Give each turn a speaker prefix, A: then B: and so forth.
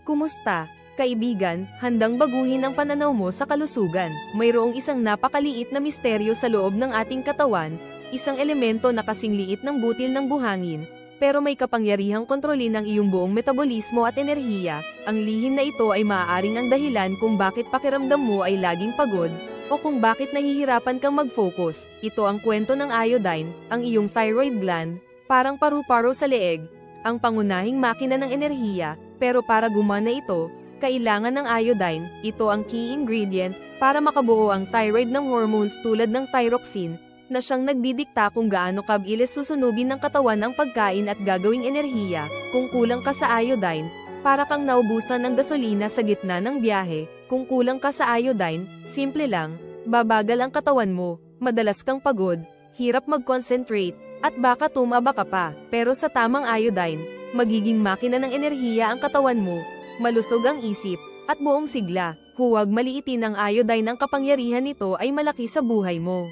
A: Kumusta, kaibigan? Handang baguhin ang pananaw mo sa kalusugan. Mayroong isang napakaliit na misteryo sa loob ng ating katawan, isang elemento na kasing liit ng butil ng buhangin, pero may kapangyarihang kontrolin ang iyong buong metabolismo at enerhiya. Ang lihim na ito ay maaaring ang dahilan kung bakit pakiramdam mo ay laging pagod, o kung bakit nahihirapan kang mag-focus. Ito ang kwento ng iodine, ang iyong thyroid gland, parang paru-paro sa leeg, ang pangunahing makina ng enerhiya. Pero para gumana ito, kailangan ng iodine. Ito ang key ingredient para makabuo ang thyroid ng hormones tulad ng thyroxine, na siyang nagdidikta kung gaano kabilis susunugin ng katawan ang pagkain at gagawing enerhiya. Kung kulang ka sa iodine, para kang naubusan ng gasolina sa gitna ng biyahe. Kung kulang ka sa iodine, simple lang, babagal ang katawan mo, madalas kang pagod, hirap mag-concentrate, at baka tumaba ka pa. Pero sa tamang iodine, magiging makina ng enerhiya ang katawan mo, malusog ang isip, at buong sigla. Huwag maliitin ang iodine. Ang kapangyarihan nito ay malaki sa buhay mo.